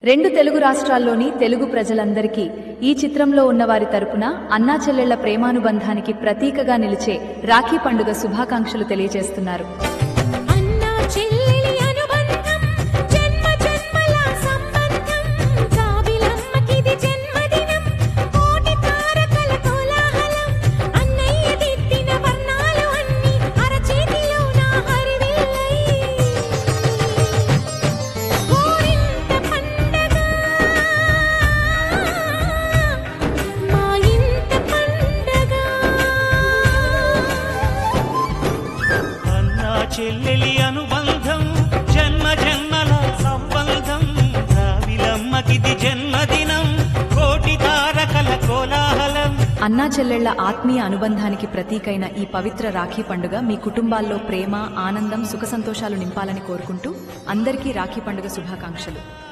రెండు తెలుగు రాష్ట్రాల్లోని తెలుగు ప్రజలందరికీ ఈ చిత్రంలో ఉన్నవారి తరపున అన్నా చెల్లెళ్ల ప్రేమానుబంధానికి ప్రతీకగా నిలిచే రాఖీ పండుగ శుభాకాంక్షలు తెలియజేస్తున్నారు. చెల్లెలి అనుబంధం జన్మ జన్మల సంబంధం రావిలమ్మకిది జన్మదినం కోటి తారకల కోలాహలం. అన్నా చెల్లెళ్ల ఆత్మీయ అనుబంధానికి ప్రతీకైన ఈ పవిత్ర రాఖీ పండుగ మీ కుటుంబాల్లో ప్రేమ, ఆనందం, సుఖ సంతోషాలు నింపాలని కోరుకుంటూ అందరికీ రాఖీ పండుగ శుభాకాంక్షలు.